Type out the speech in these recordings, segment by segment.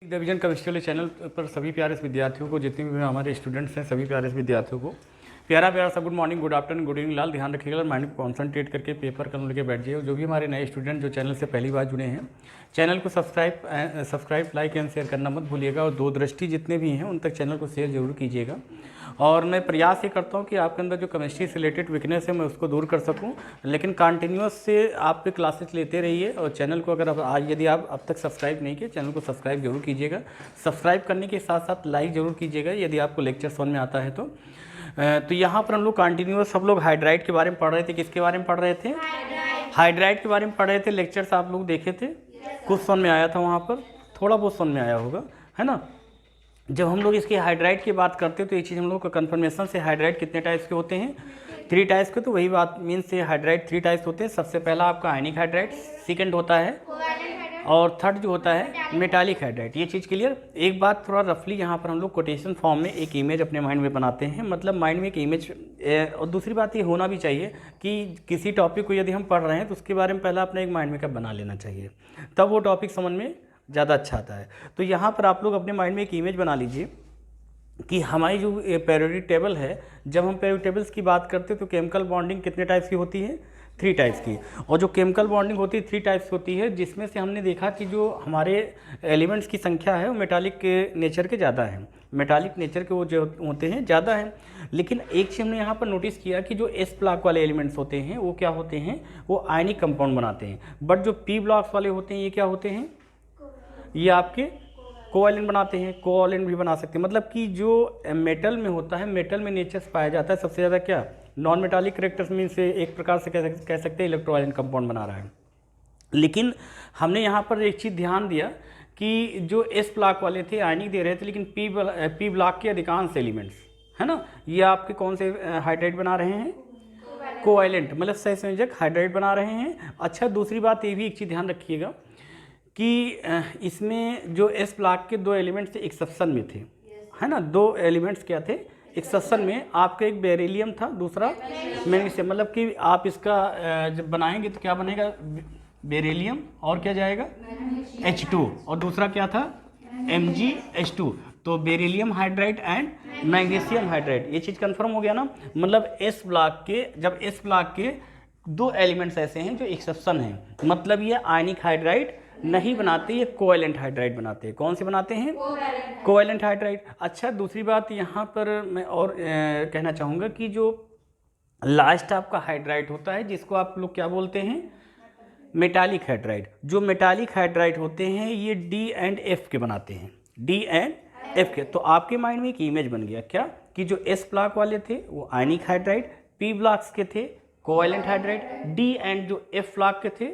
Division chemistry वाले channel पर सभी प्यारे विद्यार्थियों को, जितने भी हमारे स्टूडेंट्स हैं, सभी प्यारे विद्यार्थियों को प्यारा प्यारा सा good morning, good afternoon, good evening लाल। ध्यान रखिएगा, माइंड को कॉन्सनट्रेट करके पेपर कलम लेके बैठ जाइए। जो भी हमारे नए स्टूडेंट जो चैनल से पहली बार जुड़े हैं, चैनल को सब्सक्राइब लाइक एंड शेयर करना मत भूलिएगा। और दो दृष्टि जितने भी हैं उन तक चैनल को शेयर जरूर कीजिएगा। और मैं प्रयास ये करता हूँ कि आपके अंदर जो केमिस्ट्री से रिलेटेड वीकनेस है मैं उसको दूर कर सकूँ। लेकिन कंटिन्यूस से आप पे क्लासेस लेते रहिए। और चैनल को अगर आज यदि आप अब तक सब्सक्राइब नहीं किए, चैनल को सब्सक्राइब जरूर कीजिएगा। सब्सक्राइब करने के साथ साथ लाइक ज़रूर कीजिएगा यदि आपको लेक्चर समझ में आता है तो यहाँ पर हम लोग कंटिन्यूस सब लोग हाइड्राइड के बारे में पढ़ रहे थे। किसके बारे में पढ़ रहे थे? हाइड्राइड के बारे में पढ़ रहे थे। लेक्चर्स आप लोग देखे थे, कुछ समझ में आया था, वहाँ पर थोड़ा बहुत समझ में आया होगा, है ना। जब हम लोग इसकी हाइड्राइड की बात करते हैं तो ये चीज़ हम लोग का कन्फर्मेशन से हाइड्राइड कितने टाइप्स के होते हैं? 3 टाइप्स के। तो वही बात मीन से हाइड्राइड 3 टाइप्स होते हैं। सबसे पहला आपका आयनिक हाइड्राइड, सेकंड होता है और थर्ड जो होता है मेटालिक हाइड्राइड। ये चीज़ क्लियर। एक बात थोड़ा रफली यहाँ पर हम लोग कोटेशन फॉर्म में एक इमेज अपने माइंड में बनाते हैं, मतलब माइंड में एक इमेज। और दूसरी बात ये होना भी चाहिए कि किसी टॉपिक को यदि हम पढ़ रहे हैं तो उसके बारे में पहले अपने एक माइंड में बना लेना चाहिए, तब वो टॉपिक समझ में ज़्यादा अच्छा आता है। तो यहाँ पर आप लोग अपने माइंड में एक इमेज बना लीजिए कि हमारी जो पेरियोडिक टेबल है, जब हम पेरियोडिक टेबल्स की बात करते हैं तो केमिकल बॉन्डिंग कितने टाइप्स की होती है? 3 टाइप्स की। और जो केमिकल बॉन्डिंग होती है 3 टाइप्स होती है, जिसमें से हमने देखा कि जो हमारे एलिमेंट्स की संख्या है वो मेटालिक के नेचर के ज़्यादा है। मेटालिक नेचर के वो जो होते हैं ज़्यादा हैं। लेकिन एक चीज़ हमने यहाँ पर नोटिस किया कि जो एस ब्लॉक वाले एलिमेंट्स होते हैं वो क्या होते हैं? वो आयनिक कंपाउंड बनाते हैं। बट जो पी ब्लॉक्स वाले होते हैं ये क्या होते हैं? ये आपके कोवैलेंट बनाते हैं। कोवैलेंट भी बना सकते हैं। मतलब कि जो मेटल में होता है, मेटल में नेचर्स पाया जाता है सबसे ज़्यादा क्या? नॉन मेटालिक करेक्टर्स मीन से एक प्रकार से कह सकते हैं इलेक्ट्रोवायलेंट कंपाउंड बना रहा है। लेकिन हमने यहाँ पर एक चीज़ ध्यान दिया कि जो एस ब्लॉक वाले थे आयनिक दे रहे थे, लेकिन पी ब्लॉक के अधिकांश एलिमेंट्स, है ना, ये आपके कौन से हाइड्राइड बना रहे हैं? कोवैलेंट, मतलब सहसंयोजक हाइड्राइड बना रहे हैं। अच्छा, दूसरी बात ये भी एक चीज़ ध्यान रखिएगा कि इसमें जो एस ब्लॉक के 2 एलिमेंट्स एक्सेप्शन में थे, है ना। 2 एलिमेंट्स क्या थे एक्सेप्शन में? आपका एक बेरिलियम था, दूसरा मैग्नीशियम। मतलब कि आप इसका जब बनाएंगे तो क्या बनेगा? बेरिलियम और क्या जाएगा? H2। और दूसरा क्या था? MgH2। तो beryllium hydride and magnesium hydride. ये चीज़ कंफर्म हो गया ना। मतलब एस ब्लॉक के, जब एस ब्लॉक के 2 एलिमेंट्स ऐसे हैं जो एक्सेप्शन हैं, मतलब ये आयनिक हाइड्राइड नहीं बनाते, ये कोवैलेंट हाइड्राइड बनाते हैं। कौन से बनाते हैं? Covalent hydride. अच्छा, दूसरी बात यहाँ पर मैं और कहना चाहूँगा कि जो लास्ट आपका हाइड्राइड होता है जिसको आप लोग क्या बोलते हैं? Metallic hydride. जो मेटालिक हाइड्राइड होते हैं ये डी एंड एफ के बनाते हैं, डी एंड एफ के। तो आपके माइंड में एक इमेज बन गया क्या कि जो एस ब्लॉक वाले थे वो आयनिक हाइड्राइड, पी ब्लॉक्स के थे कोवैलेंट हाइड्राइड, डी एंड जो एफ ब्लॉक के थे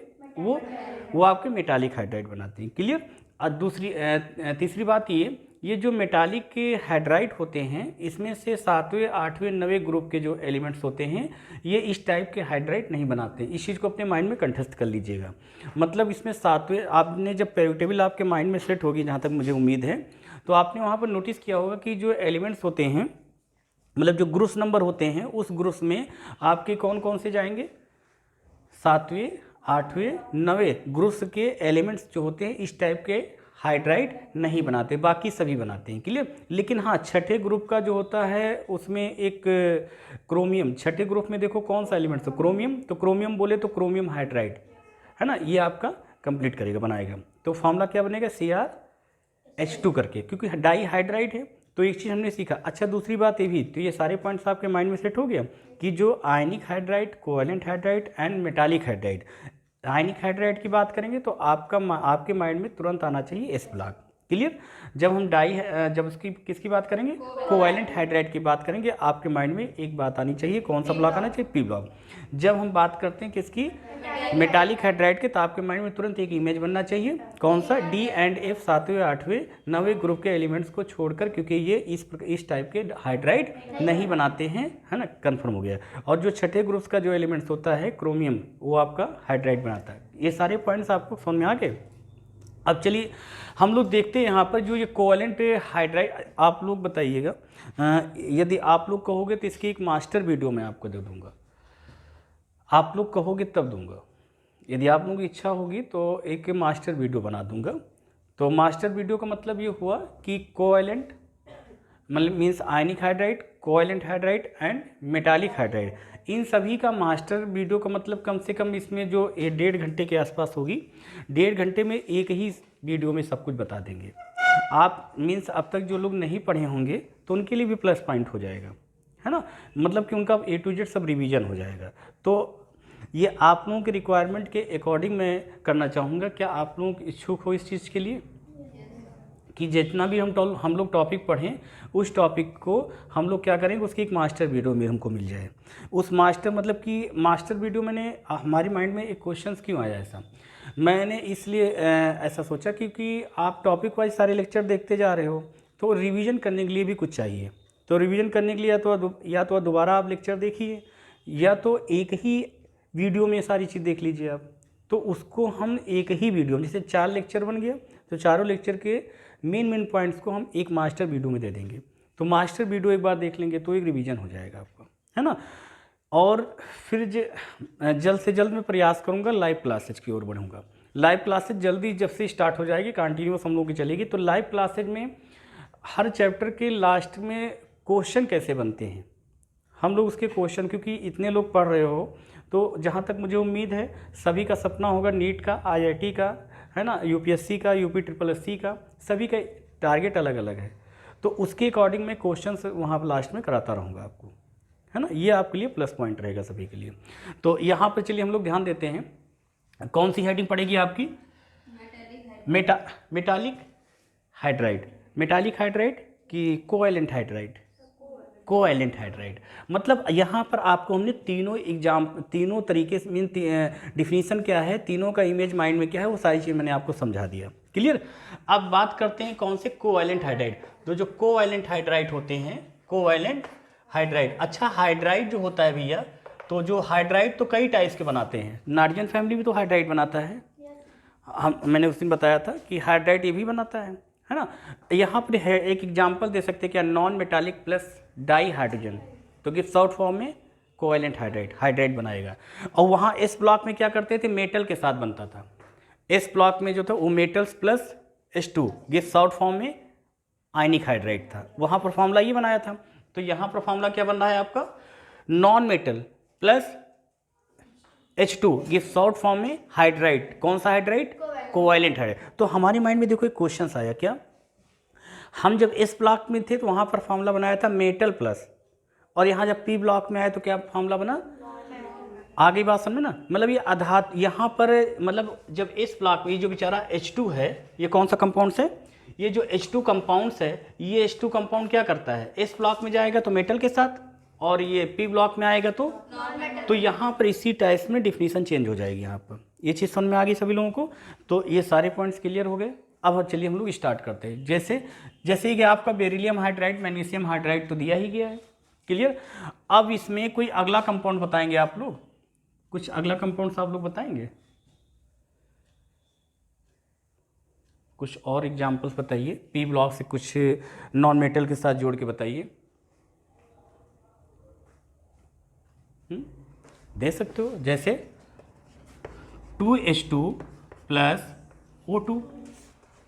वो आपके मेटालिक हाइड्राइड बनाते हैं। क्लियर। और तीसरी बात ये जो मेटालिक के हाइड्राइड होते हैं इसमें से 7वें 8वें 9वें ग्रुप के जो एलिमेंट्स होते हैं ये इस टाइप के हाइड्राइड नहीं बनाते। इस चीज़ को अपने माइंड में कंठस्थ कर लीजिएगा। मतलब इसमें 7वें, आपने जब पेरियोडिक टेबल आपके माइंड में सेट होगी, जहाँ तक मुझे उम्मीद है, तो आपने वहाँ पर नोटिस किया होगा कि जो एलिमेंट्स होते हैं, मतलब जो ग्रुप्स नंबर होते हैं, उस ग्रुप्स में आपके कौन कौन से जाएंगे? 7वें 8वें 9वें ग्रुप्स के एलिमेंट्स जो होते हैं इस टाइप के हाइड्राइड नहीं बनाते, बाकी सभी बनाते हैं। क्लियर। लेकिन हाँ, छठे ग्रुप का जो होता है उसमें एक क्रोमियम, छठे ग्रुप में देखो कौन सा एलिमेंट्स है? क्रोमियम। तो क्रोमियम बोले तो क्रोमियम हाइड्राइड, है ना, ये आपका कंप्लीट करेगा, बनाएगा। तो फॉर्मूला क्या बनेगा? CrH2 करके, क्योंकि डाई हाइड्राइड है। तो एक चीज़ हमने सीखा। अच्छा, दूसरी बात ये भी, तो ये सारे पॉइंट्स आपके माइंड में सेट हो गया कि जो ionic hydride, covalent hydride and metallic hydride. Ionic hydride की बात करेंगे तो आपके माइंड में तुरंत आना चाहिए एस ब्लॉक। क्लियर। जब हम जब उसकी किसकी बात करेंगे? कोवैलेंट हाइड्राइड की बात करेंगे, आपके माइंड में एक बात आनी चाहिए, कौन सा ब्लॉक आना चाहिए? P block. जब हम बात करते हैं किसकी? मेटालिक हाइड्राइड के, तो आपके माइंड में तुरंत एक इमेज बनना चाहिए, कौन सा? डी एंड एफ 7वें 8वें 9वें ग्रुप के एलिमेंट्स को छोड़कर, क्योंकि ये इस टाइप के हाइड्राइड नहीं बनाते हैं, है ना, कंफर्म हो गया। और जो छठे ग्रुप्स का जो एलिमेंट्स होता है क्रोमियम, वो आपका हाइड्राइड बनाता है। ये सारे पॉइंट्स आपको समझ में आ गए। अब चलिए हम लोग देखते हैं यहाँ पर जो ये कोवैलेंट हाइड्राइड, आप लोग बताइएगा, यदि आप लोग कहोगे तो इसकी एक मास्टर वीडियो मैं आपको दे दूँगा। आप लोग कहोगे तब दूंगा। यदि आप लोगों की इच्छा होगी तो एक मास्टर वीडियो बना दूंगा। तो मास्टर वीडियो का मतलब ये हुआ कि कोवैलेंट मतलब means ionic hydride, covalent hydride and metallic hydride, इन सभी का मास्टर वीडियो का मतलब कम से कम इसमें जो 1.5 घंटे के आसपास होगी, 1.5 घंटे में एक ही वीडियो में सब कुछ बता देंगे आप। मीन्स अब तक जो लोग नहीं पढ़े होंगे तो उनके लिए भी प्लस पॉइंट हो जाएगा, है ना, मतलब कि उनका A to Z सब रिवीजन हो जाएगा। तो ये आप लोगों के रिक्वायरमेंट के अकॉर्डिंग मैं करना चाहूँगा। क्या आप लोग इच्छुक हो इस चीज़ के लिए कि जितना भी हम लोग टॉपिक पढ़ें उस टॉपिक को हम लोग क्या करेंगे, उसकी एक मास्टर वीडियो में हमको मिल जाए। उस मास्टर मतलब कि मास्टर वीडियो मैंने हमारी माइंड में एक क्वेश्चंस क्यों आया ऐसा, मैंने इसलिए ऐसा सोचा क्योंकि आप टॉपिक वाइज सारे लेक्चर देखते जा रहे हो तो रिवीजन करने के लिए भी कुछ चाहिए। तो रिवीजन करने के लिए या तो दोबारा आप लेक्चर देखिए या तो एक ही वीडियो में सारी चीज़ देख लीजिए आप। तो उसको हम एक ही वीडियो में, जैसे 4 लेक्चर बन गया तो चारों लेक्चर के मेन पॉइंट्स को हम एक मास्टर वीडियो में दे देंगे। तो मास्टर वीडियो एक बार देख लेंगे तो एक रिवीजन हो जाएगा आपका, है ना। और फिर जल्द से जल्द मैं प्रयास करूँगा लाइव क्लासेज की ओर बढ़ूँगा। लाइव क्लासेज जल्दी जब से स्टार्ट हो जाएगी, कंटिन्यूस हम लोग की चलेगी। तो लाइव क्लासेज में हर चैप्टर के लास्ट में क्वेश्चन कैसे बनते हैं हम लोग उसके क्वेश्चन, क्योंकि इतने लोग पढ़ रहे हो तो जहाँ तक मुझे उम्मीद है सभी का सपना होगा नीट का, IIT का, है ना, UPSC का, UPSSC का, सभी का टारगेट अलग अलग है। तो उसके अकॉर्डिंग मैं क्वेश्चंस वहाँ पर लास्ट में कराता रहूँगा आपको, है ना। ये आपके लिए प्लस पॉइंट रहेगा सभी के लिए। तो यहाँ पर चलिए हम लोग ध्यान देते हैं कौन सी हेडिंग पड़ेगी आपकी, मेटालिक हाइड्राइड, मेटालिक हाइड्राइड कि कोवैलेंट हाइड्राइड, कोवैलेंट हाइड्राइड। मतलब यहाँ पर आपको हमने तीनों तरीके से मीन डिफिनीशन क्या है, तीनों का इमेज माइंड में क्या है, वो सारी चीज़ मैंने आपको समझा दिया। क्लियर। अब बात करते हैं कौन से, कोवैलेंट हाइड्राइड। तो जो कोवैलेंट हाइड्राइड होते हैं, कोवैलेंट हाइड्राइड। अच्छा हाइड्राइड जो होता है भैया, तो जो हाइड्राइड तो कई टाइप्स के बनाते हैं, नाइट्रोजन फैमिली भी तो हाइड्राइड बनाता है। मैंने उस दिन बताया था कि हाइड्राइड ये भी बनाता है ना। यहाँ पर है एक एग्जांपल दे सकते हैं क्या, non metallic plus di hydrogen, तो कि शॉर्ट फॉर्म में कोवैलेंट हाइड्राइड बनाएगा। और वहाँ एस ब्लॉक में क्या करते थे, मेटल के साथ बनता था। एस ब्लॉक में जो था वो मेटल्स प्लस H2, ये शॉर्ट फॉर्म में आयनिक हाइड्राइड था। वहाँ पर फॉर्मूला ये बनाया था। तो यहाँ पर फॉर्मूला क्या बन रहा है आपका, नॉन मेटल प्लस H2, ये शॉर्ट फॉर्म में हाइड्राइड। कौन सा हाइड्राइड, कोवैलेंट हाइड्राइड। तो हमारे माइंड में देखो एक क्वेश्चन आया क्या, हम जब इस ब्लॉक में थे तो वहाँ पर फॉर्मूला बनाया था मेटल प्लस, और यहाँ जब P ब्लॉक में आए तो क्या फॉर्मूला बना, आगे बात समझ ना, मतलब ये आधार यहाँ पर, मतलब जब इस ब्लॉक में ये जो बेचारा H2 है, ये कौन सा कंपाउंड है, ये जो H2 कंपाउंड्स है, ये H2 कंपाउंड क्या करता है, इस ब्लॉक में जाएगा तो मेटल के साथ, और ये P ब्लॉक में आएगा तो यहाँ पर इसी टाइप में डिफिनीशन चेंज हो जाएगी। यहाँ पर ये चीज़ समझ में आ गई सभी लोगों को। तो ये सारे पॉइंट्स क्लियर हो गए। अब चलिए हम लोग स्टार्ट करते हैं। जैसे ही कि आपका बेरिलियम हाइड्राइड, मैग्नीशियम हाइड्राइड तो दिया ही गया है, क्लियर। अब इसमें कोई अगला कंपाउंड बताएंगे आप लोग, कुछ अगला कंपाउंड्स आप लोग बताएंगे, कुछ और एग्जांपल्स बताइए, P ब्लॉक से कुछ नॉन मेटल के साथ जोड़ के बताइए। दे सकते हो, जैसे 2H2 प्लस O2,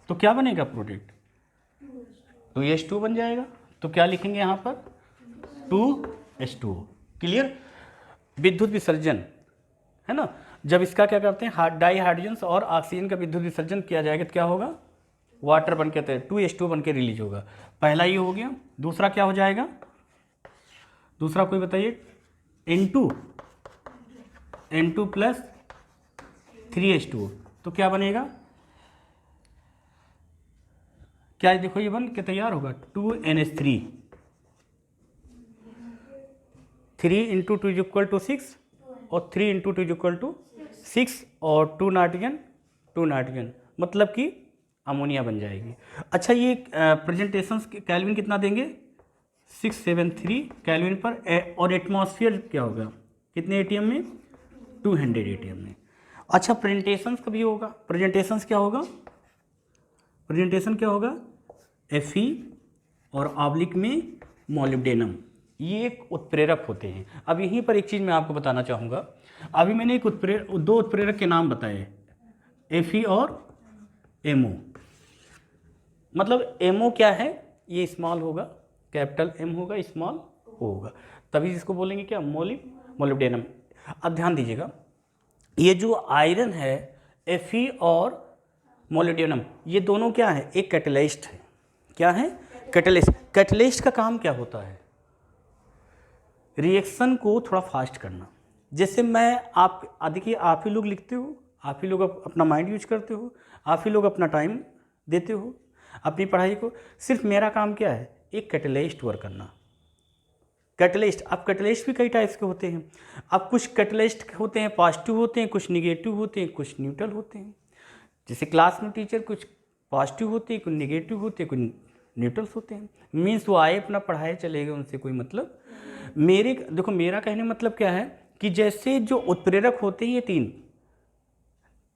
तो क्या बनेगा प्रोडक्ट, 2H2 बन जाएगा। तो क्या लिखेंगे यहाँ पर, 2H2। क्लियर। विद्युत विसर्जन, है ना, जब इसका क्या करते हैं, डाई हाइड्रोजन और ऑक्सीजन का विद्युत विसर्जन किया जाएगा तो क्या होगा, वाटर बन के 2H2 बन के रिलीज होगा। पहला ये हो गया। दूसरा क्या हो जाएगा, दूसरा कोई बताइए, N2 प्लस 3H2, तो क्या बनेगा, क्या देखो ये बन के तैयार होगा, 2NH3, 3 × 2 = 6 और 3 × 2 = 6 और 2 नाइट्रोजन, मतलब कि अमोनिया बन जाएगी। अच्छा ये प्रेजेंटेशन केल्विन कितना देंगे, 673 केल्विन पर, और एटमॉस्फेयर क्या होगा, कितने ATM में, 200 ATM में। अच्छा प्रेजेंटेशंस कभी होगा, प्रेजेंटेशंस क्या होगा, प्रेजेंटेशन क्या होगा, Fe और ऑब्लिक में मोलिब्डेनम, ये एक उत्प्रेरक होते हैं। अब यहीं पर एक चीज़ मैं आपको बताना चाहूँगा। अभी मैंने दो उत्प्रेरक के नाम बताए, Fe और MO। मतलब एमओ क्या है, ये स्मॉल होगा, कैपिटल एम होगा, स्मॉल ओ होगा, तभी इसको बोलेंगे क्या, मोलिब्डेनम। अब ध्यान दीजिएगा, ये जो आयरन है Fe और मोलिब्डेनम, ये दोनों क्या है, एक कैटलिस्ट है। क्या है, कैटलिस्ट। कैटलिस्ट का काम क्या होता है, रिएक्शन को थोड़ा फास्ट करना। जैसे मैं आप देखिए, आप ही लोग लिखते हो, आप ही लोग अपना माइंड यूज करते हो, आप ही लोग अपना टाइम देते हो अपनी पढ़ाई को। सिर्फ मेरा काम क्या है, एक कैटलिस्ट वर्क करना। कैटलिस्ट, अब कैटलिस्ट भी कई टाइप्स के होते हैं। अब कुछ कैटलिस्ट होते हैं पॉजिटिव होते हैं, कुछ निगेटिव होते हैं, कुछ न्यूट्रल होते हैं। जैसे क्लास में टीचर कुछ पॉजिटिव होते हैं, कुछ निगेटिव होते हैं, कुछ न्यूट्रल्स होते हैं। मीन्स वो आए अपना पढ़ाए चले गए, उनसे कोई मतलब। देखो मेरा कहने मतलब क्या है कि जैसे जो उत्प्रेरक होते हैं ये 3,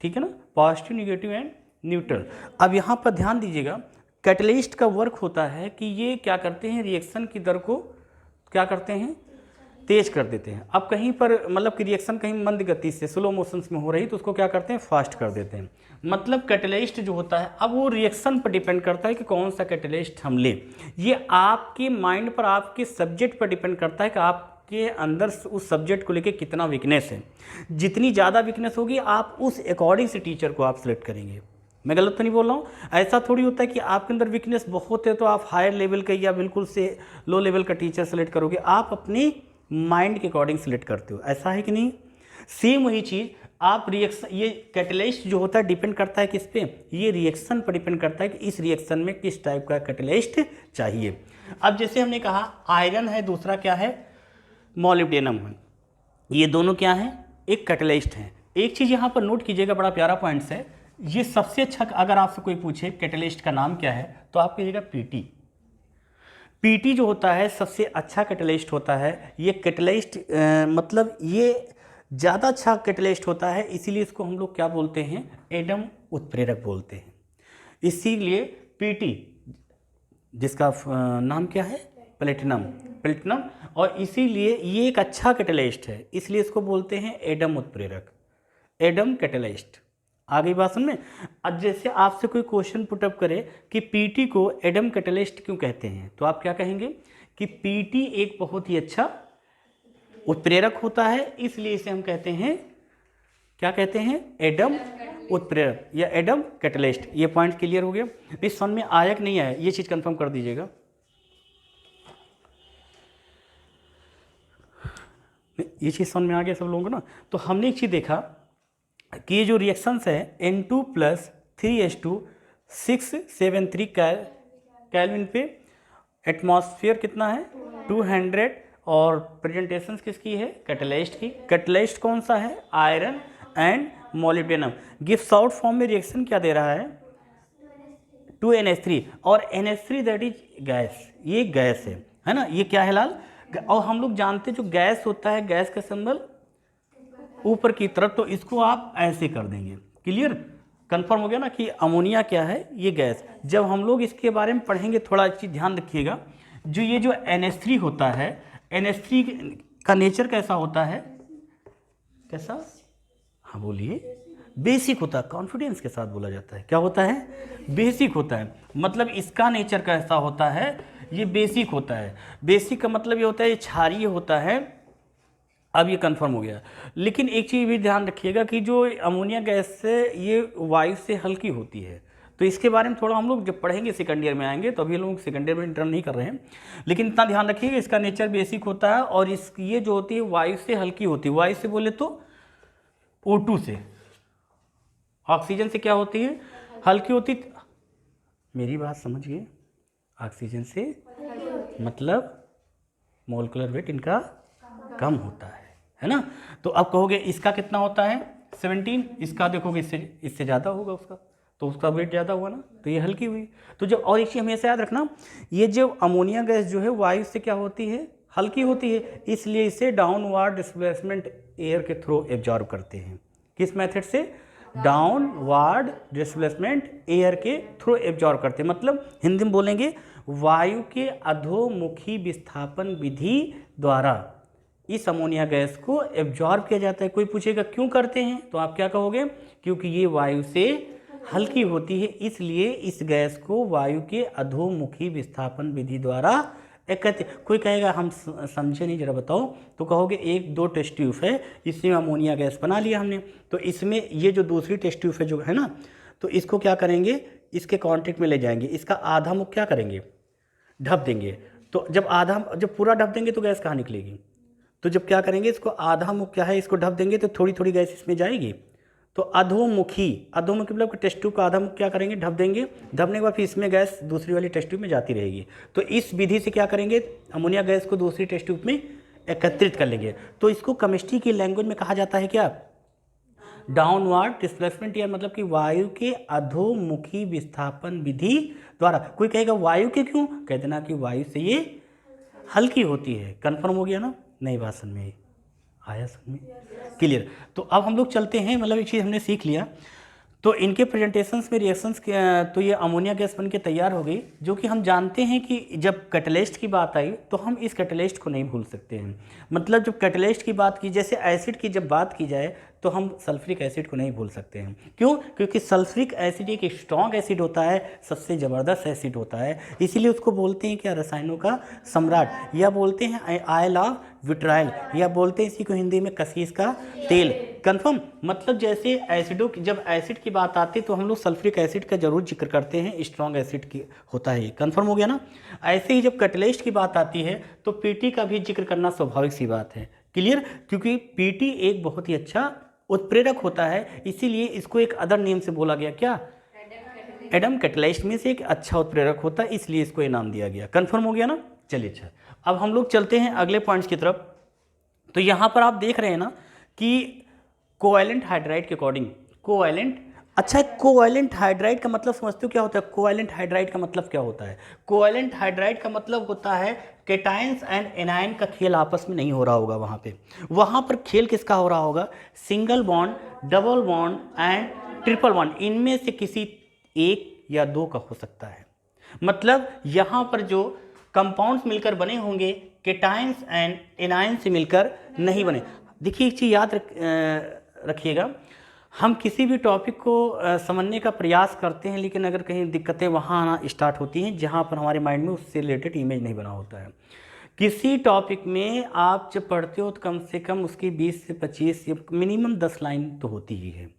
ठीक है ना, पॉजिटिव, निगेटिव एंड न्यूट्रल। अब यहाँ पर ध्यान दीजिएगा, कैटलिस्ट का वर्क होता है कि ये क्या करते हैं, रिएक्शन की दर को क्या करते हैं, तेज कर देते हैं। अब कहीं पर मतलब कि रिएक्शन कहीं मंद गति से स्लो मोशंस में हो रही तो उसको क्या करते हैं, फास्ट कर देते हैं। मतलब कैटलिस्ट जो होता है, अब वो रिएक्शन पर डिपेंड करता है कि कौन सा कैटलिस्ट हम ले। ये आपके माइंड पर, आपके सब्जेक्ट पर डिपेंड करता है कि आपके अंदर उस सब्जेक्ट को लेके कितना वीकनेस है। जितनी ज़्यादा वीकनेस होगी आप उस अकॉर्डिंग से टीचर को आप सेलेक्ट करेंगे। मैं गलत तो नहीं बोल रहा हूँ? ऐसा थोड़ी होता है कि आपके अंदर वीकनेस बहुत है तो आप हायर लेवल का या बिल्कुल से लो लेवल का टीचर सेलेक्ट करोगे। आप अपनी माइंड के अकॉर्डिंग सेलेक्ट करते हो, ऐसा है कि नहीं? सेम वही चीज़ आप रिएक्शन, ये कैटलिस्ट जो होता है डिपेंड करता है किस पे, ये रिएक्शन पर डिपेंड करता है कि इस रिएक्शन में किस टाइप का कैटलिस्ट चाहिए। अब जैसे हमने कहा आयरन है, दूसरा क्या है, मोलिब्डेनम है, ये दोनों क्या है, एक कैटलिस्ट है। एक चीज़ यहाँ पर नोट कीजिएगा, बड़ा प्यारा पॉइंट्स है ये। सबसे अच्छा, अगर आपसे कोई पूछे कैटलिस्ट का नाम क्या है तो आप कहिएगा पीटी। पीटी जो होता है सबसे अच्छा कैटलिस्ट होता है। ये कैटलिस्ट मतलब ये ज़्यादा अच्छा कैटलिस्ट होता है, इसीलिए इसको हम लोग क्या बोलते हैं, एडम उत्प्रेरक बोलते हैं। इसीलिए पीटी जिसका नाम क्या है, प्लेटिनम, और इसीलिए ये एक अच्छा कैटलिस्ट है, इसलिए इसको बोलते हैं एडम उत्प्रेरक, एडम कैटलिस्ट। आ गई बात समझ में? अब जैसे आपसे कोई क्वेश्चन पुटअप करे कि पीटी को एडम कैटलिस्ट क्यों कहते हैं, तो आप क्या कहेंगे कि पीटी एक बहुत ही अच्छा उत्प्रेरक होता है, इसलिए इसे हम कहते हैं, क्या कहते हैं, एडम उत्प्रेरक या एडम कैटलिस्ट। ये पॉइंट क्लियर हो गया? इस समझ में आया कि नहीं आया, ये चीज़ कंफर्म कर दीजिएगा। ये चीज़ समझ में आ गया सब लोगों को ना? तो हमने एक चीज़ देखा कि ये जो रिएक्शंस है N2 + 3H2 673 केल्विन पे, एटमॉस्फेयर कितना है 200, और प्रेजेंटेशंस किसकी है, कैटलिस्ट की। कैटलिस्ट कौन सा है, iron and molybdenum. Gives out form में रिएक्शन क्या दे रहा है, 2NH3, और NH3 दैट इज गैस, ये गैस है ना, ये क्या है लाल। और हम लोग जानते हैं जो गैस होता है, गैस का सिंबल ऊपर की तरफ, तो इसको आप ऐसे कर देंगे। क्लियर, कंफर्म हो गया ना कि अमोनिया क्या है, ये गैस। जब हम लोग इसके बारे में पढ़ेंगे थोड़ा चीज़ ध्यान रखिएगा, जो ये जो NH3 होता है, NH3 का नेचर कैसा होता है, कैसा, हाँ बोलिए, बेसिक होता है, कॉन्फिडेंस के साथ बोला जाता है। क्या होता है, बेसिक होता है। मतलब इसका नेचर कैसा होता है, ये बेसिक होता है। बेसिक का मतलब ये होता है ये क्षारीय होता है। अब ये कंफर्म हो गया। लेकिन एक चीज़ भी ध्यान रखिएगा कि जो अमोनिया गैस से ये वायु से हल्की होती है, तो इसके बारे में थोड़ा हम लोग जब पढ़ेंगे सेकंड ईयर में आएंगे, तो अभी हम लोग सेकंड ईयर में इंटर्न नहीं कर रहे हैं, लेकिन इतना ध्यान रखिएगा इसका नेचर बेसिक होता है। और इस ये जो होती है वायु से हल्की होती है। वायु से बोले तो O2 से, ऑक्सीजन से क्या होती है, हल्की होती। मेरी बात समझिए, ऑक्सीजन से मतलब मोलिकुलर वेट इनका कम होता है ना। तो अब कहोगे इसका कितना होता है 17, इसका देखोगे इससे ज़्यादा होगा उसका, तो उसका वेट ज़्यादा हुआ ना, तो ये हल्की हुई। तो जब, और एक चीज़ हमेशा याद रखना, ये जो अमोनिया गैस जो है वायु से क्या होती है, हल्की होती है, इसलिए इसे डाउनवार्ड डिस्प्लेसमेंट एयर के थ्रू एब्जॉर्ब करते हैं। किस मेथड से, डाउनवार्ड डिस्प्लेसमेंट एयर के थ्रू एब्जॉर्ब करते हैं। मतलब हिंदी में बोलेंगे वायु के अधोमुखी विस्थापन विधि द्वारा इस अमोनिया गैस को एब्जॉर्ब किया जाता है। कोई पूछेगा क्यों करते हैं, तो आप क्या कहोगे, क्योंकि ये वायु से हल्की होती है, इसलिए इस गैस को वायु के अधोमुखी विस्थापन विधि द्वारा एकत्रित। कोई कहेगा हम समझे नहीं, जरा बताओ, तो कहोगे एक दो टेस्ट ट्यूब है, इसमें अमोनिया गैस बना लिया हमने, तो इसमें ये जो दूसरी टेस्ट ट्यूब है जो है ना, तो इसको क्या करेंगे, इसके कांटेक्ट में ले जाएंगे, इसका आधा मुख क्या करेंगे, ढक देंगे। तो जब पूरा ढक देंगे तो गैस कहाँ निकलेगी, तो जब क्या करेंगे, इसको आधा मुख क्या है, इसको ढक देंगे तो थोड़ी थोड़ी गैस इसमें जाएगी। तो अधोमुखी मतलब टेस्ट ट्यूब का आधा मुख क्या करेंगे, ढक देंगे, ढकने के बाद फिर इसमें गैस दूसरी वाली टेस्ट ट्यूब में जाती रहेगी। तो इस विधि से क्या करेंगे, अमोनिया गैस को दूसरी टेस्ट ट्यूब में एकत्रित कर लेंगे। तो इसको केमिस्ट्री की लैंग्वेज में कहा जाता है क्या, डाउनवर्ड डिस्प्लेसमेंट, या मतलब कि वायु के अधोमुखी विस्थापन विधि द्वारा। कोई कहेगा वायु के क्यों, कह देना कि वायु से ये हल्की होती है। कंफर्म हो गया ना, नई भाषण में आया समझ में, क्लियर। तो अब हम लोग चलते हैं, मतलब एक चीज़ हमने सीख लिया, तो इनके प्रेजेंटेशंस में रिएक्शंस के, तो ये अमोनिया गैस बन के तैयार हो गई, जो कि हम जानते हैं कि जब कैटलिस्ट की बात आई तो हम इस कैटलिस्ट को नहीं भूल सकते हैं। मतलब जब कैटलिस्ट की बात की, जैसे एसिड की जब बात की जाए तो हम सल्फ्यूरिक एसिड को नहीं भूल सकते हैं। क्यों, क्योंकि सल्फ्यूरिक एसिड एक स्ट्रॉन्ग एसिड होता है, सबसे ज़बरदस्त एसिड होता है, इसीलिए उसको बोलते हैं क्या, रसायनों का सम्राट, या बोलते हैं आयल ऑफ विट्रायल, या बोलते हैं इसी को हिंदी में कसीस का तेल। कंफर्म, मतलब जैसे एसिडों की, जब एसिड की बात आती है तो हम लोग सल्फ्यूरिक एसिड का जरूर जिक्र करते हैं, स्ट्रॉन्ग एसिड की होता है ये। कंफर्म हो गया ना। ऐसे ही जब कैटलिस्ट की बात आती है तो पीटी का भी जिक्र करना स्वाभाविक सी बात है, क्लियर, क्योंकि पीटी एक बहुत ही अच्छा उत्प्रेरक होता है, इसीलिए इसको एक अदर नेम से बोला गया, क्या, एडम कैटलिस्ट में से एक अच्छा उत्प्रेरक होता है, इसलिए इसको ये नाम दिया गया। कंफर्म हो गया ना। चलिए अच्छा, अब हम लोग चलते हैं अगले पॉइंट्स की तरफ। तो यहाँ पर आप देख रहे हैं ना कि कोवैलेंट हाइड्राइड के अकॉर्डिंग, कोवैलेंट, अच्छा कोवैलेंट हाइड्राइड का मतलब समझते हो क्या होता है, कोवैलेंट हाइड्राइड का मतलब क्या होता है, कोवैलेंट हाइड्राइड का मतलब होता है केटाइंस एंड एनायन का खेल आपस में नहीं हो रहा होगा वहाँ पर खेल किसका हो रहा होगा, single bond, double bond and triple bond, इनमें से किसी एक या दो का हो सकता है। मतलब यहाँ पर जो कंपाउंड्स मिलकर बने होंगे केटाइंस एंड एनायन से मिलकर नहीं बने। देखिए एक चीज़ याद रखिएगा, हम किसी भी टॉपिक को समझने का प्रयास करते हैं, लेकिन अगर कहीं दिक्कतें वहाँ आना स्टार्ट होती हैं जहाँ पर हमारे माइंड में उससे रिलेटेड इमेज नहीं बना होता है। किसी टॉपिक में आप जब पढ़ते हो तो कम से कम उसकी 20 से 25 या मिनिमम 10 लाइन तो होती ही है,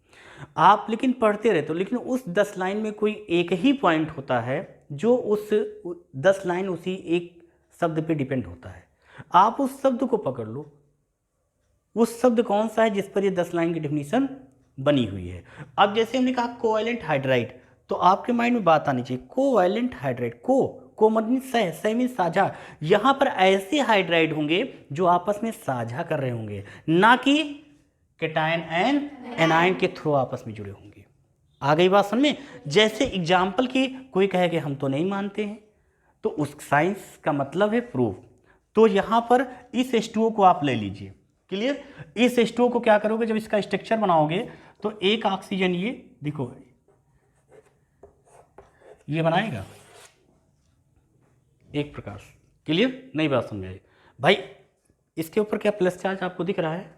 आप लेकिन पढ़ते रहते हो, लेकिन उस 10 लाइन में कोई एक ही पॉइंट होता है जो उस 10 लाइन उसी एक शब्द पे डिपेंड होता है। आप उस शब्द को पकड़ लो, उस शब्द कौन सा है जिस पर ये 10 लाइन की डेफिनेशन बनी हुई है। अब जैसे हमने कहा कोवैलेंट हाइड्राइड, तो आपके माइंड में बात आनी चाहिए कोवैलेंट हाइड्राइड, को मतलब सह मीन साझा। यहाँ पर ऐसे हाइड्राइड होंगे जो आपस में साझा कर रहे होंगे, ना कि केटायन एंड एनायन के थ्रू आपस में जुड़े होंगे। आ गई बात समझ में। जैसे एग्जाम्पल की कोई कहे कि हम तो नहीं मानते हैं, तो उस साइंस का मतलब है प्रूफ। तो यहाँ पर इस H2O को आप ले लीजिए, क्लियर। इस H2O को क्या करोगे, जब इसका स्ट्रक्चर बनाओगे तो एक ऑक्सीजन, ये देखो ये बनाएगा एक प्रकार, क्लियर। नई बात समझ आई भाई। इसके ऊपर क्या प्लस चार्ज आपको दिख रहा है,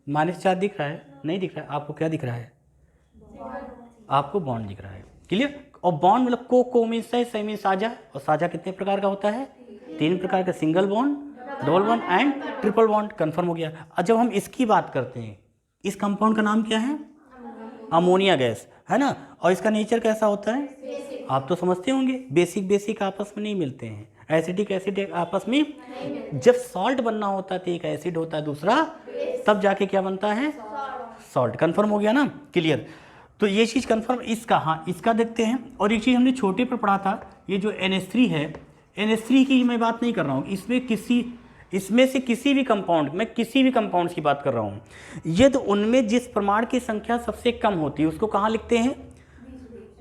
माइनस चार्ज दिख रहा है, नहीं दिख रहा है आपको, क्या दिख रहा है, आपको बॉन्ड दिख रहा है, क्लियर। और बॉन्ड मतलब को मीन्स है, सही मीन्स साझा, और साझा कितने प्रकार का होता है, 3 प्रकार का, single bond, double bond and triple bond. Confirm हो गया। और जब हम इसकी बात करते हैं, इस कंपाउंड का नाम क्या है, अमोनिया गैस, है ना। और इसका नेचर कैसा होता है, आप तो समझते होंगे, बेसिक आपस में नहीं मिलते हैं, एसिडिक एसिड आपस में। जब सॉल्ट बनना होता है तो एक एसिड होता है, दूसरा तब जाके क्या बनता है, सॉल्ट। कंफर्म हो गया ना, क्लियर। तो ये चीज़ कंफर्म। इसका, हाँ इसका देखते हैं। और एक चीज़ हमने छोटे पर पढ़ा था, ये जो NH3 है, NH3 की मैं बात नहीं कर रहा हूँ, इसमें से किसी भी कंपाउंड, मैं किसी भी कंपाउंड की बात कर रहा हूँ, यदि उनमें जिस प्रमाण की संख्या सबसे कम होती है उसको कहाँ लिखते हैं,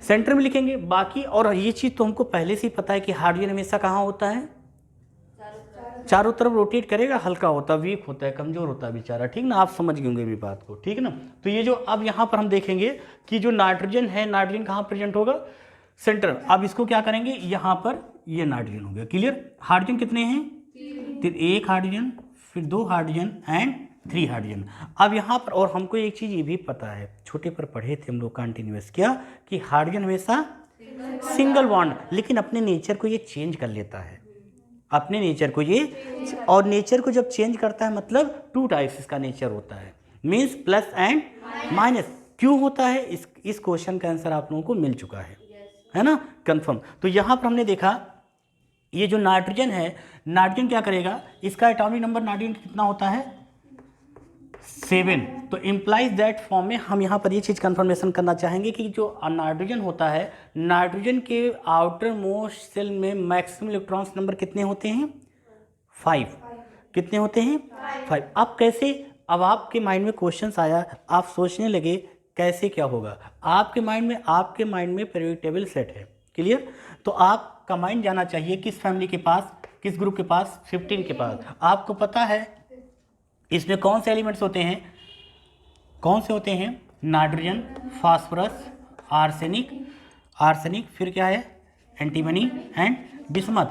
सेंटर में लिखेंगे। बाकी, और ये चीज़ तो हमको पहले से ही पता है कि हाइड्रोजन हमेशा कहाँ होता है, चारों तरफ रोटेट करेगा, हल्का होता है, वीक होता है, कमजोर होता है बेचारा, ठीक ना। आप समझ गए होंगे मेरी बात को, ठीक है ना। तो ये जो अब यहाँ पर हम देखेंगे कि जो नाइट्रोजन है, नाइट्रोजन कहाँ प्रेजेंट होगा, सेंटर। अब इसको क्या करेंगे, यहाँ पर ये नाइट्रोजन हो गया, क्लियर। हाइड्रोजन कितने हैं, एक हाइड्रोजन, फिर 2 हाइड्रोजन एंड 3 हाइड्रोजन। अब यहाँ पर और हमको एक चीज़ ये भी पता है, छोटे पर पढ़े थे हम लोग कंटिन्यूअस क्या, कि हाइड्रोजन हमेशा सिंगल बॉन्ड, लेकिन अपने नेचर को ये चेंज कर लेता है, अपने नेचर को ये, और नेचर को जब चेंज करता है मतलब 2 टाइप्स इसका नेचर होता है, मीन्स प्लस एंड माइनस। क्यों होता है, इस क्वेश्चन का आंसर आप लोगों को मिल चुका है ना, कंफर्म। तो यहाँ पर हमने देखा ये जो नाइट्रोजन है, नाइट्रोजन क्या करेगा, इसका एटॉमिक नंबर नाइट्रोजन कितना होता है 7। तो इम्प्लाइज दैट फॉर्म में हम यहाँ पर ये चीज़ कंफर्मेशन करना चाहेंगे कि जो नाइट्रोजन होता है, नाइट्रोजन के आउटर मोस्ट सेल में मैक्सिमम इलेक्ट्रॉन्स नंबर कितने होते हैं 5। कितने होते हैं 5। अब कैसे, अब आपके माइंड में क्वेश्चन आया, आप सोचने लगे कैसे क्या होगा, आपके माइंड में पीरियोडिक टेबल सेट है, क्लियर। तो आपका माइंड जाना चाहिए किस फैमिली के पास, किस ग्रुप के पास, 15 के पास। आपको पता है इसमें कौन से एलिमेंट्स होते हैं, कौन से होते हैं, नाइट्रोजन, फास्फोरस, आर्सेनिक, फिर क्या है एंटीमनी एंड बिस्मथ।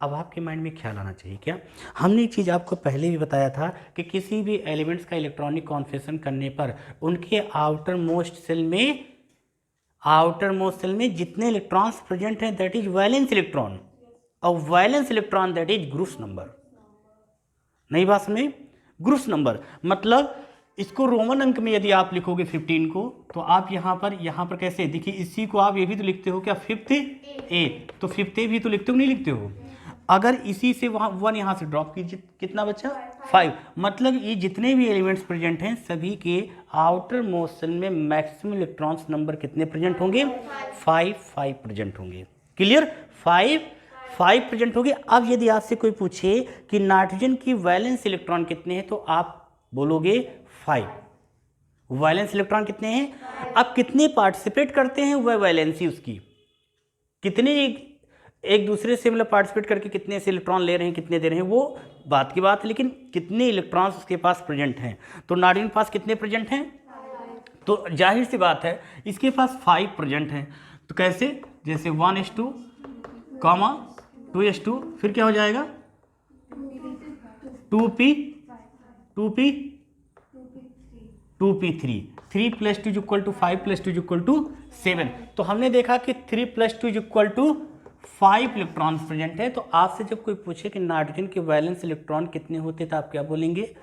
अब आपके माइंड में ख्याल आना चाहिए क्या, हमने एक चीज़ आपको पहले भी बताया था कि किसी भी एलिमेंट्स का इलेक्ट्रॉनिक कॉन्फिगरेशन करने पर उनके आउटर मोस्ट सेल में जितने इलेक्ट्रॉन्स प्रेजेंट हैं दैट इज वैलेंस इलेक्ट्रॉन, और valence electron that is groups number. नई बात समझे, ग्रुप्स नंबर मतलब इसको रोमन अंक में यदि आप लिखोगे 15 को, तो आप यहाँ पर कैसे देखिए, इसी को आप ये भी तो लिखते हो क्या 5th A, तो 5th A भी तो लिखते हो नहीं लिखते हो। अगर इसी से वहाँ 1 यहाँ से ड्रॉप कीजिए, कितना बचा 5। मतलब ये जितने भी एलिमेंट्स प्रेजेंट हैं सभी के आउटर मोस्ट सेल में मैक्सिमम इलेक्ट्रॉन्स नंबर कितने प्रेजेंट होंगे 5 प्रेजेंट होंगे, क्लियर, 5 प्रेजेंट होंगे। अब यदि आपसे कोई पूछे कि नाइट्रोजन की वैलेंस इलेक्ट्रॉन कितने हैं, तो आप बोलोगे 5। वैलेंस इलेक्ट्रॉन कितने हैं, अब कितने पार्टिसिपेट करते हैं वह वैलेंसी उसकी, कितने एक दूसरे से मतलब पार्टिसिपेट करके कितने से इलेक्ट्रॉन ले रहे हैं, कितने दे रहे हैं, वो बात की बात है, लेकिन कितने इलेक्ट्रॉन्स उसके पास प्रेजेंट हैं। तो नाइट्रोजन के पास कितने प्रेजेंट हैं, तो जाहिर सी बात है इसके पास 5 प्रेजेंट हैं। तो कैसे, जैसे 1s2, 2s2, फिर क्या हो जाएगा 2p3, 3 + 2 = 5 + 2 = 7। तो हमने देखा कि 3 + 2 = 5 इलेक्ट्रॉन्स प्रेजेंट है। तो आपसे जब कोई पूछे कि नाइट्रोजन के वैलेंस इलेक्ट्रॉन कितने होते तो आप क्या बोलेंगे,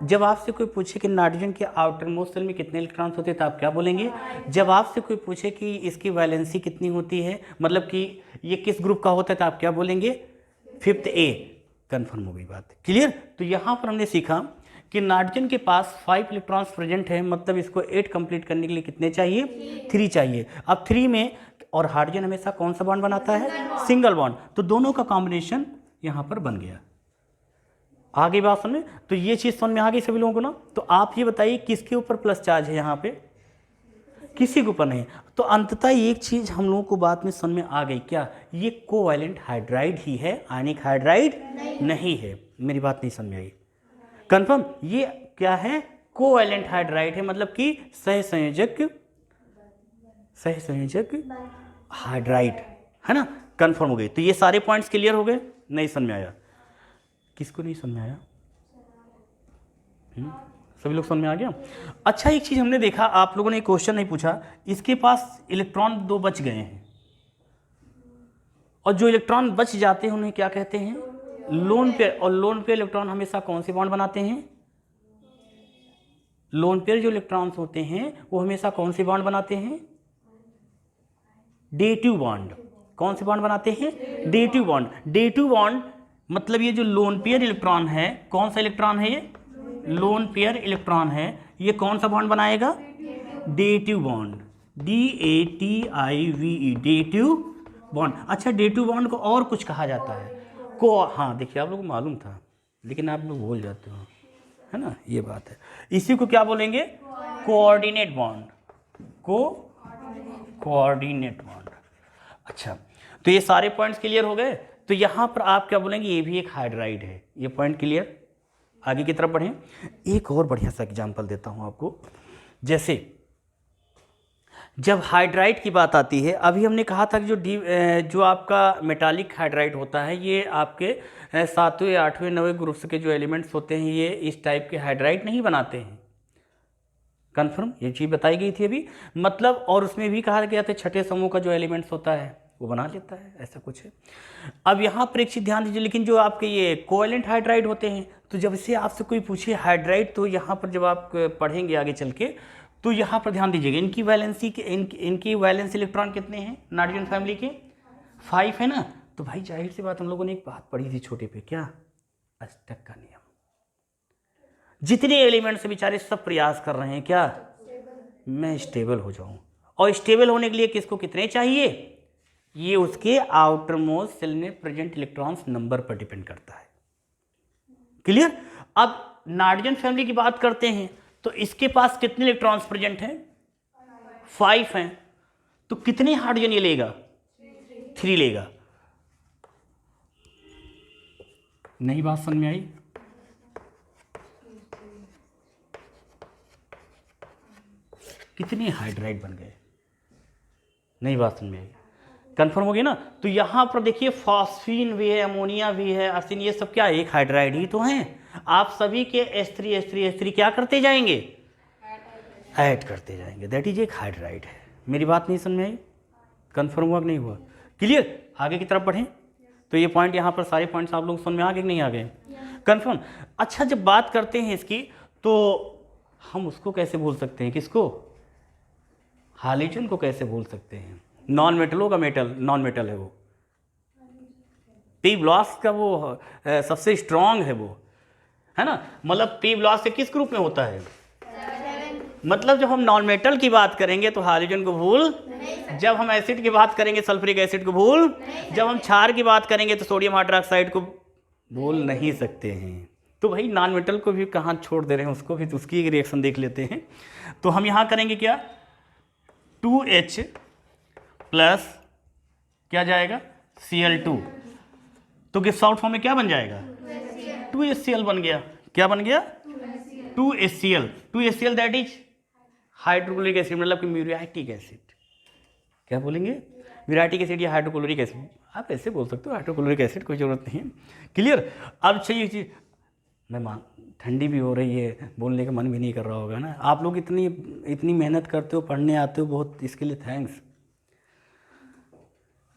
जब आपसे कोई पूछे कि नाइट्रोजन के आउटर मोस्ट सेल में कितने इलेक्ट्रॉन्स होते हैं तो आप क्या बोलेंगे, जब आपसे कोई पूछे कि इसकी वैलेंसी कितनी होती है, मतलब कि ये किस ग्रुप का होता है तो आप क्या बोलेंगे 5th A। कन्फर्म हो गई बात, क्लियर। तो यहाँ पर हमने सीखा कि नाइट्रोजन के पास 5 इलेक्ट्रॉन्स प्रेजेंट है, मतलब इसको 8 कंप्लीट करने के लिए कितने चाहिए 3 चाहिए। अब 3 में, और हाइड्रोजन हमेशा कौन सा बॉन्ड बनाता है, सिंगल बॉन्ड, तो दोनों का कॉम्बिनेशन यहाँ पर बन गया। आगे बात समझ, तो ये चीज़ समझ में आ गई सभी लोगों को ना। तो आप ये बताइए किसके ऊपर प्लस चार्ज है, यहाँ पे किसी के ऊपर नहीं। तो अंततः एक चीज़ हम लोगों को बात में समझ में आ गई क्या, ये कोवैलेंट हाइड्राइड ही है, आयनिक हाइड्राइड नहीं है। मेरी बात नहीं समझ में आई, कंफर्म, ये क्या है कोवैलेंट हाइड्राइड है, मतलब कि सहसंयोजक हाइड्राइड है ना, कंफर्म हो गई। तो ये सारे पॉइंट्स क्लियर हो गए, नहीं समझ में आया, किसको नहीं समझ में आया, सभी लोग समझ में आ गया। अच्छा, एक चीज हमने देखा, आप लोगों ने क्वेश्चन नहीं पूछा, इसके पास इलेक्ट्रॉन 2 बच गए हैं, और जो इलेक्ट्रॉन बच जाते हैं उन्हें क्या कहते हैं, लोन पेयर। और लोन पेयर इलेक्ट्रॉन हमेशा कौन से बॉन्ड बनाते हैं, लोन पेयर जो इलेक्ट्रॉन्स होते हैं वो हमेशा कौन से बॉन्ड बनाते हैं, डेटिव बॉन्ड। कौन से बॉन्ड बनाते हैं, डेटिव बॉन्ड। डेटिव बॉन्ड मतलब ये जो लोन पेयर इलेक्ट्रॉन है, कौन सा इलेक्ट्रॉन है, ये लोन पेयर इलेक्ट्रॉन है, ये कौन सा बॉन्ड बनाएगा, dative bond, DATIVE, dative bond. अच्छा, डेटिव बॉन्ड को और कुछ कहा जाता है, हाँ देखिए आप लोगों को मालूम था लेकिन आप लोग भूल जाते हो, है ना, ये बात है। इसी को क्या बोलेंगे, कोऑर्डिनेट बॉन्ड, कोऑर्डिनेट बॉन्ड। अच्छा, तो ये सारे पॉइंट्स क्लियर हो गए। तो यहाँ पर आप क्या बोलेंगे, ये भी एक हाइड्राइड है, ये पॉइंट क्लियर। आगे की तरफ बढ़ें, एक और बढ़िया सा एग्जांपल देता हूँ आपको। जैसे जब हाइड्राइड की बात आती है, अभी हमने कहा था कि जो आपका मेटालिक हाइड्राइड होता है ये आपके 7वें 8वें 9वें ग्रुप्स के जो एलिमेंट्स होते हैं ये इस टाइप के हाइड्राइड नहीं बनाते हैं। कन्फर्म, ये चीज़ बताई गई थी अभी। मतलब और उसमें भी कहा गया था छठे समूह का जो एलिमेंट्स होता है वो बना लेता है, ऐसा कुछ है। अब यहाँ पर एक चीज़ ध्यान दीजिए, लेकिन जो आपके ये कोवेलेंट हाइड्राइड होते हैं, तो जब से आपसे कोई पूछे हाइड्राइड, तो यहाँ पर जब आप पढ़ेंगे आगे चल के, तो यहाँ पर ध्यान दीजिएगा इनकी वैलेंसी के इनकी वैलेंस इलेक्ट्रॉन कितने हैं नाइट्रोजन फैमिली के? 5 है ना। तो भाई जाहिर सी बात, हम लोगों ने एक बात पढ़ी थी छोटे पे, क्या? अष्टक का नियम। जितने एलिमेंट्स बेचारे सब प्रयास कर रहे हैं क्या? मैं स्टेबल हो जाऊं। और स्टेबल होने के लिए किसको कितने चाहिए? ये उसके आउटर मोस्ट सेल में प्रेजेंट इलेक्ट्रॉन्स नंबर पर डिपेंड करता है। क्लियर? अब नाइट्रोजन फैमिली की बात करते हैं, तो इसके पास कितने इलेक्ट्रॉन्स प्रेजेंट हैं? 5 हैं। तो कितने हाइड्रोजन ये लेगा? 3 लेगा। नहीं बात समझ में आई? कितने हाइड्राइड बन गए? नहीं बात समझ में आई? कंफर्म हो गई ना? तो यहां पर देखिए फॉस्फीन भी है, अमोनिया भी है, अर्सिन, ये सब क्या एक हाइड्राइड ही तो हैं। आप सभी के H3 क्या करते जाएंगे? ऐड करते जाएंगे। दैट इज एक हाइड्राइड है। मेरी बात नहीं समझ में आई? कंफर्म हुआ कि नहीं हुआ? क्लियर? आगे की तरफ बढ़ें। तो ये पॉइंट यहाँ पर सारे पॉइंट्स आप लोग समझ में आ गए कि नहीं आ गए? कंफर्म। अच्छा, जब बात करते हैं इसकी, तो हम उसको कैसे बोल सकते हैं? किसको? हाइड्रोजन को कैसे बोल सकते हैं? नॉन मेटल होगा, मेटल नॉन मेटल है वो। पी ब्लॉस का वो सबसे स्ट्रांग है वो, है ना। मतलब पी ब्लॉस से किस ग्रुप में होता है? मतलब जब हम नॉन मेटल की बात करेंगे तो हाइड्रोजन को भूल, जब हम एसिड की बात करेंगे सल्फ्यूरिक एसिड को भूल, जब हम क्षार की बात करेंगे तो सोडियम हाइड्रोक्साइड को भूल नहीं सकते हैं। तो भाई नॉन मेटल को भी कहाँ छोड़ दे रहे हैं, उसको भी, तो उसकी एक रिएक्शन देख लेते हैं। तो हम यहाँ करेंगे क्या? 2H प्लस क्या जाएगा? Cl2। तो गिब्स आउट फॉर्म में क्या बन जाएगा? 2HCl बन गया। क्या बन गया? 2HCl। 2HCl that is hydrochloric acid, मतलब कि म्यूरियाटिक एसिड। क्या बोलेंगे? म्यूरियाटिक एसिड या हाइड्रोक्लोरिक एसिड, आप ऐसे बोल सकते हो। हाइड्रोक्लोरिक एसिड कोई जरूरत नहीं है। क्लियर? अब चाहिए चीज, मैं ठंडी भी हो रही है, बोलने का मन भी नहीं कर रहा होगा ना। आप लोग इतनी मेहनत करते हो, पढ़ने आते हो, बहुत इसके लिए थैंक्स।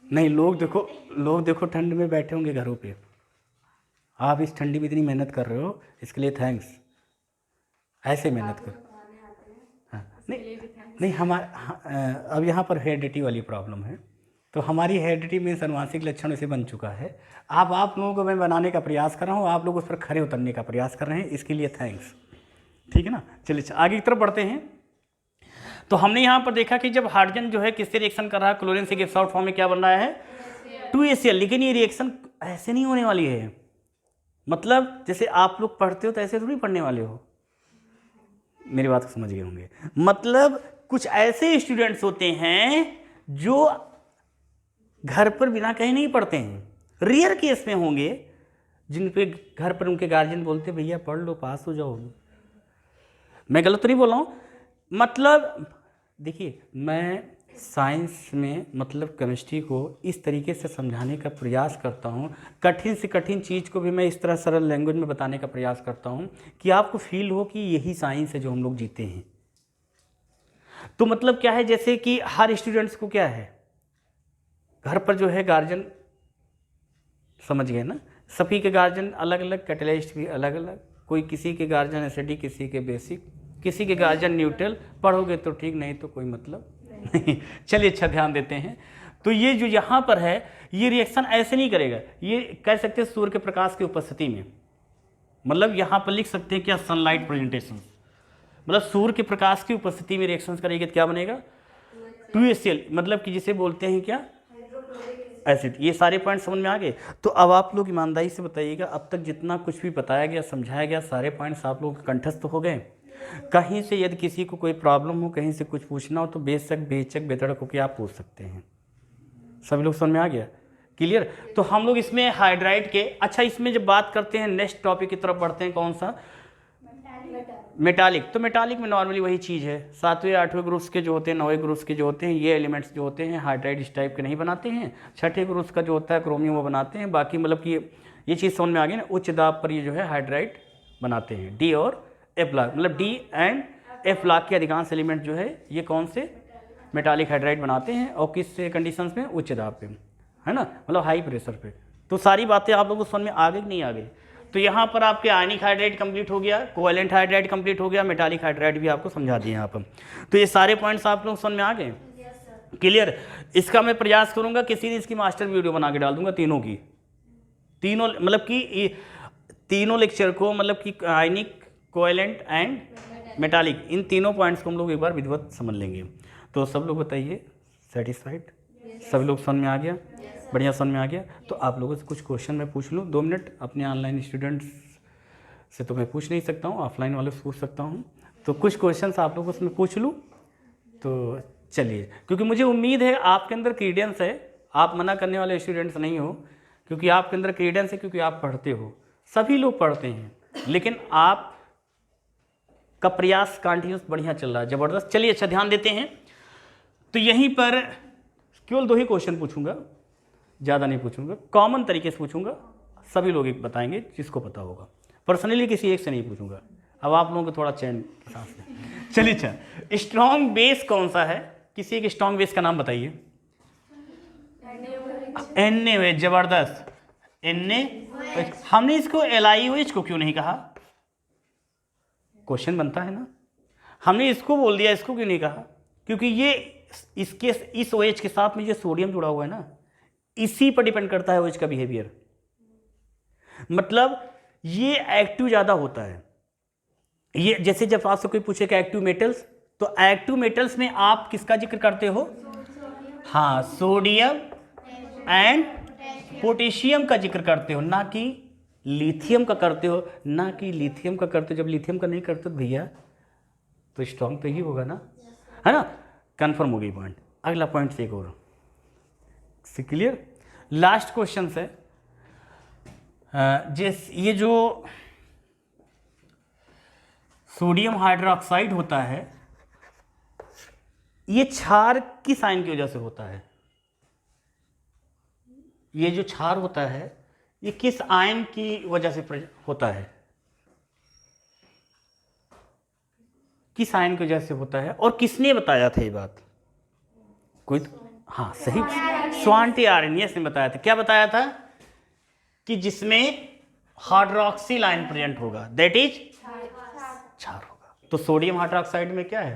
नहीं, लोग देखो ठंड में बैठे होंगे घरों पे, आप इस ठंडी में इतनी मेहनत कर रहे हो, इसके लिए थैंक्स। ऐसे मेहनत कर। हाँ, नहीं अब यहाँ पर हेरिडिटी वाली प्रॉब्लम है। तो हमारी हेरिडिटी में अनुवांशिक लक्षण से बन चुका है। आप लोगों को मैं बनाने का प्रयास कर रहा हूँ, आप लोग उस पर खरे उतरने का प्रयास कर रहे हैं, इसके लिए थैंक्स। ठीक है ना? चलिए आगे की तरफ बढ़ते हैं। तो हमने यहाँ पर देखा कि जब हाइड्रोजन जो है किससे रिएक्शन कर रहा है? क्लोरीन से गिब्स आउट फॉर्म में क्या बन रहा है? 2HCl। लेकिन ये रिएक्शन ऐसे नहीं होने वाली है। मतलब जैसे आप लोग पढ़ते हो तो ऐसे थोड़ी पढ़ने वाले हो। मेरी बात को समझ गए होंगे। मतलब कुछ ऐसे स्टूडेंट्स होते हैं जो घर पर बिना कहीं नहीं पढ़ते हैं। रेयर केस में होंगे जिन पे घर पर उनके गार्जियन बोलते भैया पढ़ लो, पास हो जाओ। मैं गलत तो नहीं बोल रहा हूँ? मतलब देखिए, मैं साइंस में मतलब केमिस्ट्री को इस तरीके से समझाने का प्रयास करता हूँ, कठिन से कठिन चीज़ को भी मैं इस तरह सरल लैंग्वेज में बताने का प्रयास करता हूँ कि आपको फील हो कि यही साइंस है जो हम लोग जीते हैं। तो मतलब क्या है, जैसे कि हर स्टूडेंट्स को क्या है, घर पर जो है गार्जियन, समझ गए ना, सभी के गार्जियन अलग अलग, कैटेलिस्ट भी अलग अलग, कोई किसी के गार्जियन एसिडिक, किसी के बेसिक, किसी के गार्जियन न्यूट्रल। पढ़ोगे तो ठीक, नहीं तो कोई मतलब नहीं। चलिए अच्छा ध्यान देते हैं। तो ये जो यहाँ पर है, ये रिएक्शन ऐसे नहीं करेगा। ये कह सकते हैं सूर्य के प्रकाश की उपस्थिति में, मतलब यहाँ पर लिख सकते हैं क्या? सनलाइट प्रेजेंटेशन, मतलब सूर्य के प्रकाश की उपस्थिति में रिएक्शन करेगी तो क्या बनेगा? 2HCl, मतलब कि जिसे बोलते हैं क्या? एसिड। ये सारे पॉइंट समझ में आ गए? तो अब आप लोग ईमानदारी से बताइएगा, अब तक जितना कुछ भी बताया गया, समझाया गया, सारे पॉइंट्स आप लोगों के कंठस्थ हो गए? कहीं से यदि किसी को कोई प्रॉब्लम हो, कहीं से कुछ पूछना हो, तो बेचक बेधड़क होकर आप पूछ सकते हैं। सभी लोग समझ में आ गया? क्लियर? तो हम लोग इसमें हाइड्राइड के, अच्छा इसमें जब बात करते हैं, नेक्स्ट टॉपिक की तरफ बढ़ते हैं, कौन सा? मेटालिक, तो मेटालिक में नॉर्मली वही चीज़ है, 7वें 8वें ग्रुप्स के जो होते हैं, 9वें ग्रुप्स के जो होते हैं, ये एलिमेंट्स जो होते हैं हाइड्राइड इस टाइप के नहीं बनाते हैं। 6ठे ग्रुप्स का जो होता है क्रोमियम वो बनाते हैं। बाकी मतलब कि ये चीज़ समझ में आ गई ना, उच्च दाब पर ये जो है हाइड्राइड बनाते हैं। डी और एफ ब्लॉक, मतलब डी एंड एफ ब्लॉक के अधिकांश एलिमेंट जो है ये कौन से मेटालिक हाइड्राइड बनाते हैं, और किस कंडीशंस में, उच्च दाब पे, है ना, मतलब हाई प्रेशर पे। तो सारी बातें आप लोगों को समझ में आ गई कि नहीं आ गई? तो यहाँ पर आपके आयनिक हाइड्राइड कंप्लीट हो गया, कोवेलेंट हाइड्राइड कंप्लीट हो गया, मेटालिक हाइड्राइड भी आपको समझा दिए यहाँ पर। तो ये सारे पॉइंट्स आप लोग समझ में आ गए, क्लियर? इसका मैं प्रयास करूँगा किसी दिन इसकी मास्टर वीडियो बना के डाल दूंगा तीनों की, तीनों मतलब कि तीनों लेक्चर को, मतलब कि आयनिक, कोवेलेंट एंड मेटालिक, इन तीनों पॉइंट्स को हम लोग एक बार विधिवत समझ लेंगे। तो सब लोग बताइए सेटिस्फाइड? सभी लोग समझ में आ गया? बढ़िया समझ में आ गया? तो आप लोगों से कुछ क्वेश्चन मैं पूछ लूँ 2 मिनट। अपने ऑनलाइन स्टूडेंट्स से तो मैं पूछ नहीं सकता हूँ, ऑफलाइन वालों से पूछ सकता हूँ। तो कुछ क्वेश्चंस आप लोगों से मैं पूछ लूँ, तो चलिए, क्योंकि मुझे उम्मीद है आपके अंदर क्रीडेंस है, आप मना करने वाले स्टूडेंट्स नहीं हो, क्योंकि आपके अंदर क्रीडेंस है, क्योंकि आप पढ़ते हो, सभी लोग पढ़ते हैं, लेकिन आप का प्रयास कंटिन्यूस बढ़िया चल रहा है, ज़बरदस्त। चलिए अच्छा ध्यान देते हैं। तो यहीं पर केवल 2 ही क्वेश्चन पूछूंगा, ज़्यादा नहीं पूछूंगा, कॉमन तरीके से पूछूंगा, सभी लोग एक बताएंगे जिसको पता होगा। पर्सनली किसी एक से नहीं पूछूंगा, अब आप लोगों को थोड़ा चैन के साथ में। चलिए अच्छा, स्ट्रॉन्ग बेस कौन सा है? किसी एक स्ट्रॉन्ग बेस का नाम बताइए। NaOH, जबरदस्त, NaOH। हमने इसको LiOH को क्यों नहीं कहा? क्वेश्चन बनता है ना, हमने इसको बोल दिया, इसको क्यों नहीं कहा? क्योंकि ये इसके इस OH के साथ में जो सोडियम जुड़ा हुआ है ना, इसी पर डिपेंड करता है OH का बिहेवियर, मतलब ये एक्टिव ज़्यादा होता है। ये जैसे जब आपसे कोई पूछे कि एक्टिव मेटल्स, तो एक्टिव मेटल्स में आप किसका जिक्र करते हो? हाँ, सोडियम एंड पोटेशियम का जिक्र करते हो, ना कि लिथियम का करते हो, ना कि लिथियम का करते हो। जब लिथियम का नहीं करते तो भैया तो स्ट्रॉन्ग तो ही होगा ना, है ना? कंफर्म हो गई पॉइंट। अगला पॉइंट से एक और क्लियर, लास्ट क्वेश्चन है। ये जो सोडियम हाइड्रोक्साइड होता है, ये क्षार किस आयन की वजह से होता है? ये जो क्षार होता है ये किस आयन की वजह से होता है? किस आयन की वजह से होता है, और किसने बताया था ये बात? कोई हाँ सही, स्वांटी आर्यनियस ने बताया था। क्या बताया था? कि जिसमें हाइड्रोक्सिल आयन प्रेजेंट होगा, दैट इज क्षार होगा। तो सोडियम हाइड्रोक्साइड में क्या है?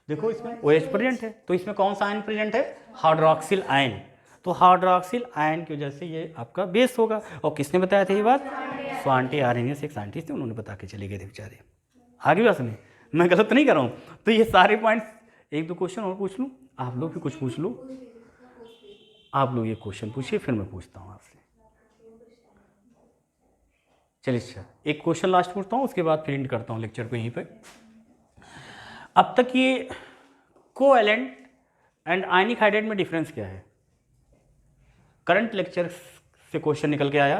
देखो इसमें OH प्रेजेंट है, तो इसमें कौन सा आयन प्रेजेंट है? Hydroxyl ion. तो हाइड्रोक्सिल आयन की वजह से ये आपका बेस होगा। और किसने बताया था ये बात? स्वांटी आर्यनियस, एक साइंटिस्ट थे, उन्होंने बता के चले गए थे बेचारे। आगे बात सुनिए, मैं गलत तो नहीं कर रहा हूँ। तो ये सारे पॉइंट्स, 1-2 क्वेश्चन और पूछ लूँ, आप लोग भी कुछ पूछ लो। आप लोग ये क्वेश्चन पूछिए, फिर मैं पूछता हूँ आपसे। चलिए अच्छा, एक क्वेश्चन लास्ट पूछता हूँ, उसके बाद फिर एंड करता हूँ लेक्चर को यहीं पे। अब तक ये कोवेलेंट एंड आयनिक हाइड्राइड में डिफरेंस क्या है? करंट लेक्चर से क्वेश्चन निकल के आया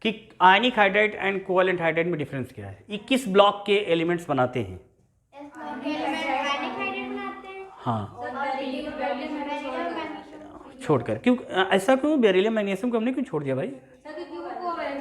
कि आयनिक हाइड्राइड एंड कोवेलेंट हाइड्राइड में डिफरेंस क्या है? ये किस ब्लॉक के एलिमेंट्स बनाते हैं? हाँ, छोड़कर क्यों? ऐसा क्यों? बेरिलियम मैग्नीशियम को हमने क्यों छोड़ दिया भाई?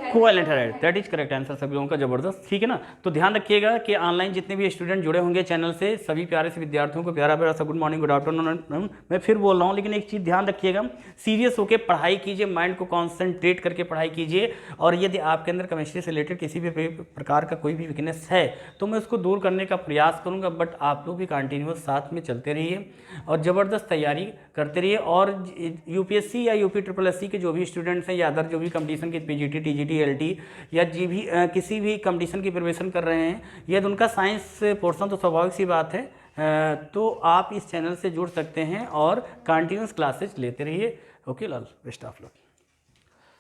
Covalent hydride, that is correct answer सभी लोगों का, जबरदस्त। ठीक है ना? तो ध्यान रखिएगा कि ऑनलाइन जितने भी स्टूडेंट जुड़े होंगे चैनल से, सभी प्यारे से विद्यार्थियों को प्यारा प्यारा सा गुड मॉर्निंग, गुड आफ्टरनून। मैं फिर बोल रहा हूँ, लेकिन एक चीज़ ध्यान रखिएगा, सीरियस होकर पढ़ाई कीजिए, माइंड को कॉन्सेंट्रेट करके पढ़ाई कीजिए। और यदि आपके अंदर केमिस्ट्री से रिलेटेड किसी भी प्रकार का कोई भी वीकनेस है तो मैं उसको दूर करने का प्रयास करूँगा। बट आप लोग भी कंटिन्यूअस साथ में चलते रहिए और ज़बरदस्त तैयारी करते रहिए। और UPSC या UPSSC के जो भी स्टूडेंट्स हैं या अदर जो भी कंपटीशन के PGT, TGT, LT या जी भी किसी भी कंपटीशन की प्रिपरेशन कर रहे हैं, यदि उनका साइंस पोर्शन, तो स्वाभाविक सी बात है, तो आप इस चैनल से जुड़ सकते हैं और कंटिन्यूअस क्लासेज लेते रहिए। Okay Lal, best of luck.